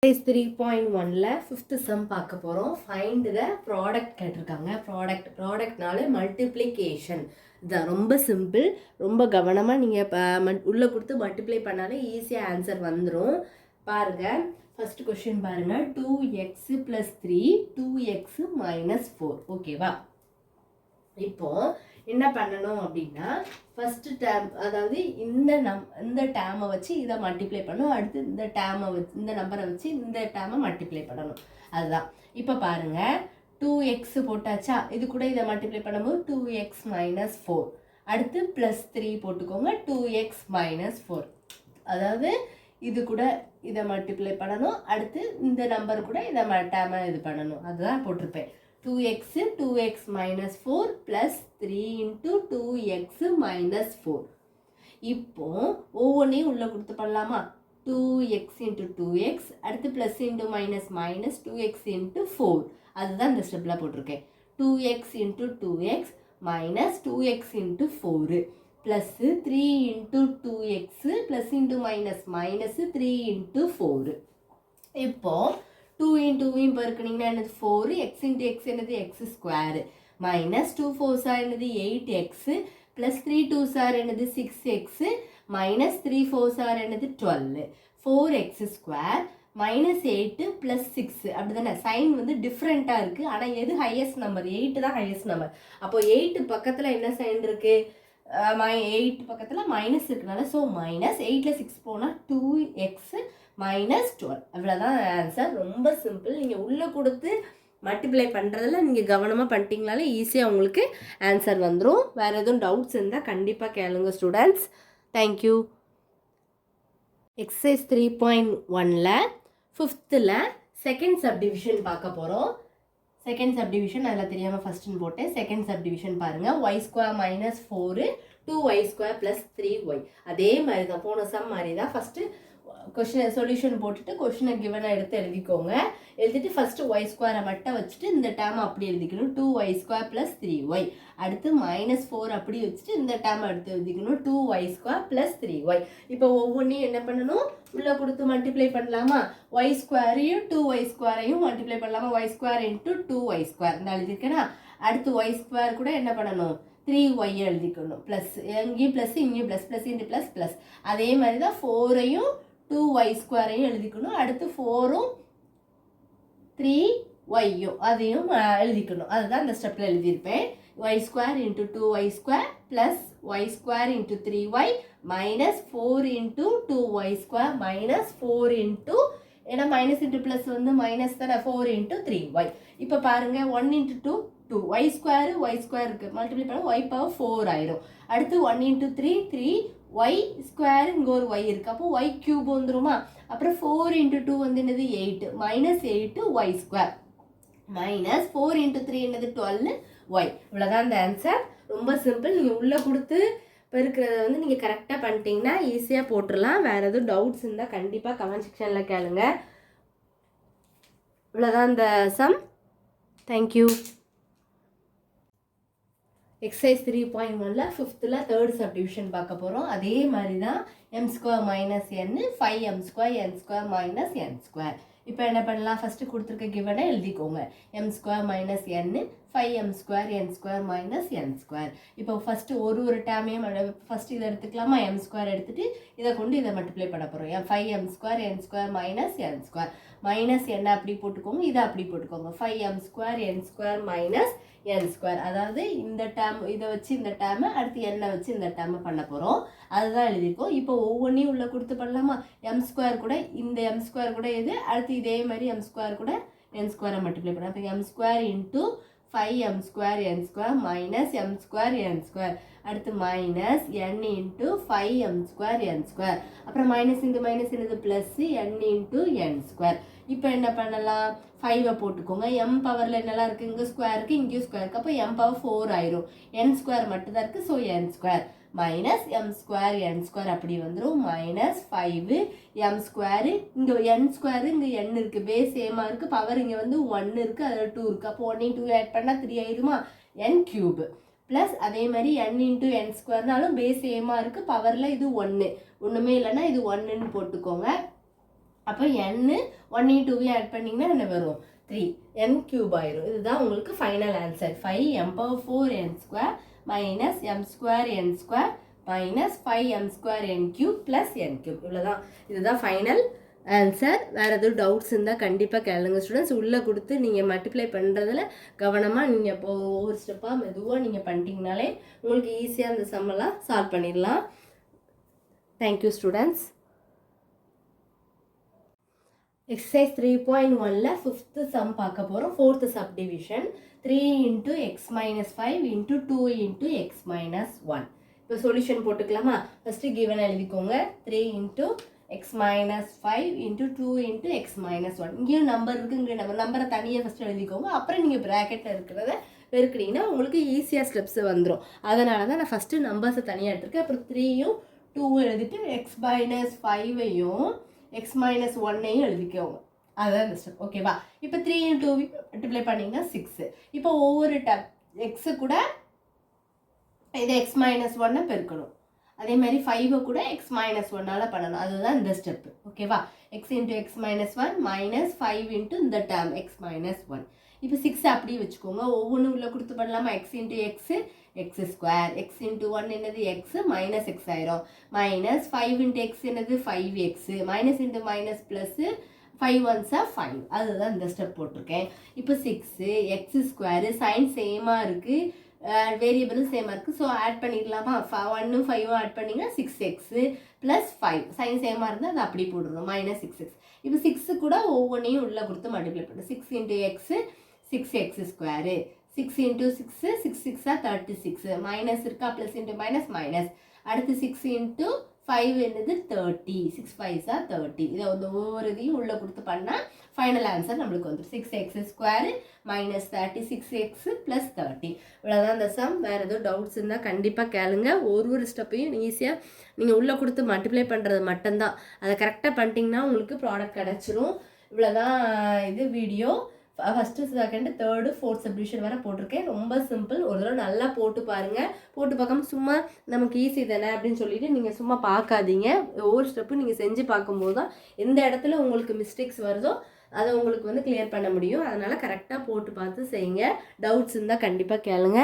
3.1ல 5th sum பார்க்க போகிறோம். Find the product கேட்டிருக்காங்க. ப்ராடக்ட்னால மல்டிப்ளிகேஷன். இதுதான் ரொம்ப சிம்பிள். ரொம்ப கவனமாக நீங்கள் உள்ளே கொடுத்து மல்டிப்ளை பண்ணாலே ஈஸியாக ஆன்சர் வந்துடும். பாருங்கள், ஃபர்ஸ்ட் கொஸ்டின் பாருங்கள். 2x + 3 2x - 4. ஓகேவா? இப்போ என்ன பண்ணணும் அப்படின்னா, ஃபர்ஸ்ட் டேர்ம், அதாவது இந்த டேர்மை வச்சு இதை மல்டிப்ளை பண்ணணும். அடுத்து இந்த டேர்மை வச்சு, இந்த நம்பரை வச்சு இந்த டேர்மை மல்டிப்ளை பண்ணணும். அதுதான். இப்போ பாருங்க, 2x போட்டாச்சா? இது கூட இதை மல்டிப்ளை பண்ணும்போது 2x - 4. அடுத்து +3 போட்டுக்கோங்க, 2x - 4. அதாவது இது கூட இதை மல்டிப்ளை பண்ணணும். அடுத்து இந்த நம்பர் கூட இதை டேர்மை இது பண்ணணும். அதுதான் போட்டிருப்பேன். 2x - 4 + 3 × 2x - 4. இப்போ ஒவ்வொன்றையும் உள்ள கொடுத்து பண்ணலாமா? 2x × 2x, அடுத்து plus into minus minus 2x × 4. அதுதான் இந்த ஸ்டெப்பில் போட்டிருக்கேன். 2x × 2x minus 2x × 4 plus 3 × 2x plus into minus minus 3 × 4. இப்போ 2 × 2 பெருக்குனீங்கன்னா என்னது 4, x × x என்னது x² மைனஸ் 2 4 என்னது 8x ப்ளஸ் 3 2 என்னது 6x மைனஸ் 3 4 என்னது 12. 4x² minus 8 plus 6. அப்படி தானே? சைன் வந்து டிஃப்ரெண்ட்டாக இருக்குது. ஆனால் எது ஹையஸ்ட் நம்பர்? 8 தான் ஹையஸ்ட் நம்பர். அப்போது 8 பக்கத்தில் என்ன சைன் இருக்குது? 8 பக்கத்தில் மைனஸ் இருக்குனால, ஸோ மைனஸ் 8ல் 6 போனால் 2x - 12. அவ்வளோதான் ஆன்சர். ரொம்ப சிம்பிள். நீங்கள் உள்ளே கொடுத்து மல்டிப்ளை பண்ணுறதில் நீங்கள் கவனமாக பண்ணிட்டீங்கனாலே ஈஸியாக உங்களுக்கு ஆன்சர் வந்துடும். வேறு எதுவும் டவுட்ஸ் இருந்தால் கண்டிப்பாக கேளுங்க ஸ்டூடெண்ட்ஸ். தேங்க்யூ. எக்ஸசைஸ் 3.1ல 5th செகண்ட் சப்டிவிஷன் பார்க்க போகிறோம். செகண்ட் சப்டிவிஷன் அதில் தெரியாமல் ஃபஸ்ட்டுன்னு போட்டேன். செகண்ட் சப்டிவிஷன் பாருங்கள். y² - 4 2y² + 3y. அதே மாதிரி தான், போன சம் மாதிரி தான். ஃபஸ்ட்டு கொஷினை சொல்யூஷன் போட்டுட்டு கொஷினை கிவனை எடுத்து எழுதிக்கோங்க. எழுதிட்டு ஃபஸ்ட்டு y² மட்டும் வச்சுட்டு இந்த டேர்ம் அப்படி எழுதிக்கணும். 2y² + 3y. அடுத்து -4 அப்படி வச்சுட்டு இந்த டேர்ம் எடுத்து எழுதிக்கணும். 2y² + 3y. இப்போ ஒவ்வொன்றையும் என்ன பண்ணணும்? உள்ளே கொடுத்து மல்டிப்ளை பண்ணலாமா? y²யும் 2y² மல்டிப்ளை பண்ணலாமா? y² × 2y². இந்த எழுதிருக்கேன்னா, அடுத்து y² கூட என்ன பண்ணணும்? 3y எழுதிக்கணும். ப்ளஸ், எங்கேயும் ப்ளஸ், இங்கேயும் plus, plus into plus plus. அதே மாதிரி தான் 4ஐயும் 2y² எழுதிக்கணும். அடுத்து 4ம் 3yயும் அதையும் எழுதிக்கணும். அதுதான் இந்த ஸ்டெப்பில் எழுதியிருப்பேன். y² × 2y² plus y² × 3y minus 4 × 2y² minus 4 × ஏன்னா மைனஸ் இன்ட்டு ப்ளஸ் வந்து மைனஸ் தானே, 4 × 3y. இப்போ பாருங்கள், 1 × 2 2 y² இருக்குது. மல்டிப்ளை பண்ண y⁴ ஆயிரும். அடுத்து 1 × 3 3y², இங்கே ஒரு y இருக்குது. அப்போ y³ வந்துருமா? அப்புறம் 4 × 2 வந்து என்னது 8 மைனஸ் 8y² மைனஸ் 4 × 3 என்னது 12y. இவ்வளோதான் இந்த ஆன்சர். ரொம்ப சிம்பிள். நீங்கள் உள்ளே கொடுத்து பெருக்கிறத வந்து நீங்கள் கரெக்டாக பண்ணிட்டீங்கன்னா ஈஸியாக போட்டுடலாம். வேறு எதுவும் டவுட்ஸ் இருந்தால் கண்டிப்பாக கமெண்ட் செக்ஷனில் கேளுங்க. இவ்வளோதான் இந்த சம். தேங்க்யூ. எக்ஸசைஸ் 3.1ல 5th தேர்ட் சப்டிவிஷன் பார்க்க போகிறோம். அதே மாதிரி தான் m² - n 5m² n² - n². இப்போ என்ன பண்ணலாம்? ஃபஸ்ட்டு கொடுத்துருக்க கிவனை எழுதிக்கோங்க. m² - n 5m² n² - n². இப்போ ஃபஸ்ட்டு ஒரு டேமையும் ஃபஸ்ட்டு இதை எடுத்துக்கலாமா? m² எடுத்துகிட்டு இதை கொண்டு இதை மல்டிப்ளை பண்ண போகிறோம். 5m² n² - n². மைனஸ் என்ன அப்படி போட்டுக்கோங்க, இதை அப்படி போட்டுக்கோங்க. 5m² n² - n². அதாவது இந்த டேர்ம் இதை வச்சு இந்த டேர்மை, அடுத்து என்னை வச்சு இந்த டேர்மை பண்ண போகிறோம். அதுதான் எழுதியிருக்கோம். இப்போ ஒவ்வொன்றையும் உள்ளே கொடுத்து பண்ணலாமா? m² கூட இந்த m² கூட இது, அடுத்து இதே மாதிரி m² கூட n² மல்டிப்ளை பண்ணலாம். அப்போ m² × 5m² n² minus m² n². அடுத்து மைனஸ் n × 5m² n². அப்புறம் மைனஸ் இந்த மைனஸ் என்னது ப்ளஸ் n × n². இப்போ என்ன பண்ணலாம்? 5 போட்டுக்கோங்க. m பவரில் என்னெல்லாம் இருக்குது? இங்கே ஸ்கொயர் இருக்குது, இங்கேயும் ஸ்கொயர் இருக்குது. அப்போ m⁴ ஆயிரும். n² மட்டும்தான் இருக்குது, so n² minus m² n² அப்படி வந்துடும். மைனஸ் 5m², இங்கே n² இங்கே n இருக்குது, பேஸ் சேமாக இருக்குது, பவர் இங்கே வந்து 1 இருக்குது, அதில் 2 இருக்குது. அப்போ 1 × 2 ஆட் பண்ணால் 3 ஆயிடுமா? n³ ப்ளஸ் அதே மாதிரி n × n²னாலும் பேஸ் சேமாக இருக்குது, பவரில் இது 1, ஒன்றுமே இல்லைன்னா இது 1ன்னு போட்டுக்கோங்க. அப்போ n 1 2 ஆட் பண்ணிங்கன்னா என்ன வரும் 3 n கியூப் ஆயிரும். இதுதான் உங்களுக்கு final answer 5m⁴n² minus m²n² minus 5m²n³ plus n³ இவ்வளோதான். இதுதான் ஃபைனல் ஆன்சர். வேறு எதுவும் டவுட்ஸ் இருந்தால் கண்டிப்பாக கேளுங்க ஸ்டூடெண்ட்ஸ். உள்ளே கொடுத்து நீங்கள் மல்டிப்ளை பண்ணுறதுல கவனமாக நீங்கள் இப்போ ஒவ்வொரு ஸ்டெப்பாக மெதுவாக நீங்கள் பண்ணிட்டீங்கனாலே உங்களுக்கு ஈஸியாக அந்த சம்மெல்லாம் சால்வ் பண்ணிடலாம். Thank you students. எக்ஸசைஸ் 3.1ல 5th சம் பார்க்க போகிறோம். 4th subdivision 3 × x - 5 × 2 × x - 1. இப்போ சொல்யூஷன் போட்டுக்கலாமா? ஃபஸ்ட்டு கிவன் எழுதிக்கோங்க. 3 × x - 5 × 2 × x - 1. இங்கேயும் நம்பர் இருக்குது, இங்கே நம்பரை தனியாக ஃபஸ்ட்டு எழுதிக்கோங்க. அப்புறம் நீங்கள் ப்ராக்கெட்டில் இருக்கிறத பெருக்கினீங்கன்னா உங்களுக்கு ஈஸியாக ஸ்டெப்ஸ் வந்துடும். அதனால தான் நான் ஃபஸ்ட்டு நம்பர்ஸை தனியாக எடுத்துருக்கேன். அப்புறம் 3யும் 2 எழுதிட்டு x - 5ஐயும் x - 1ஐயும் எழுதிக்கோங்க. அதுதான் இந்த ஸ்டெப். ஓகேவா? இப்போ 3 × 2 மல்டிப்ளை பண்ணிங்கன்னா 6. இப்போ ஒவ்வொரு எக்ஸு கூட இதை x - 1 பெருக்கணும். அதே மாதிரி 5 கூட x - 1ஆல் பண்ணணும். அதுதான் இந்த ஸ்டெப்பு. ஓகேவா? x × x - 1 மைனஸ் 5 × இந்த டேர்ம் x - 1. இப்போ 6 அப்படியே வச்சுக்கோங்க. ஒவ்வொன்றும் உள்ள கொடுத்து பண்ணலாமா? x × x x², x × 1 என்னது x மைனஸ் x ஆயிரும். மைனஸ் 5 × x என்னது 5x, minus × minus plus 5 1s 5. அதுதான் இந்த ஸ்டெப் போட்டிருக்கேன். இப்போ 6 x², சைன் சேமாக இருக்குது, வேரியபிளும் சேமாக இருக்குது. ஸோ ஆட் பண்ணிடலாமா? 1ம் 5ம் ஆட் பண்ணிங்கன்னா 6x ப்ளஸ் 5. சைன் சேமாக இருந்தால் அதை அப்படி போட்டுருணும். Minus 6x. இப்போ 6 கூட ஒவ்வொன்றையும் உள்ளே கொடுத்து மல்டிப்ளை பண்ணுறோம். 6 × x 6x², 6 × 6 6 6 36. மைனஸ் இருக்கா? Plus × minus minus. அடுத்து 6 × 5 என்னது 30. 6 5s 30. இதை வந்து ஒவ்வொரு இதையும் உள்ளே கொடுத்து பண்ணால் ஃபைனல் ஆன்சர் நம்மளுக்கு வந்துடும். 6x² minus 36x plus 30. இவ்வளோதான் இந்த சம். வேறு எதுவும் டவுட்ஸ் இருந்தால் கண்டிப்பாக கேளுங்க. ஒரு ஸ்டெப்பையும் ஈஸியாக நீங்கள் உள்ளே கொடுத்து மல்டிப்ளை பண்ணுறது மட்டும்தான். அதை கரெக்டாக பண்ணிட்டீங்கன்னா உங்களுக்கு ப்ராடக்ட் கிடச்சிரும். இவ்வளோதான் இது video. First, second, third, fourth subdivision வரை போட்டிருக்கேன். ரொம்ப சிம்பிள். ஒரு தடவை நல்லா போட்டு பாருங்கள். போட்டு பார்க்காம சும்மா நமக்கு ஈஸி தானே அப்படின்னு சொல்லிட்டு நீங்கள் சும்மா பார்க்காதீங்க. ஒவ்வொரு ஸ்டெப்பும் நீங்கள் செஞ்சு பார்க்கும்போது தான் எந்த இடத்துல உங்களுக்கு மிஸ்டேக்ஸ் வருதோ அதை உங்களுக்கு வந்து கிளியர் பண்ண முடியும். அதனால் கரெக்டாக போட்டு பார்த்து செய்யுங்க. டவுட்ஸ் இருந்தால் கண்டிப்பாக கேளுங்க.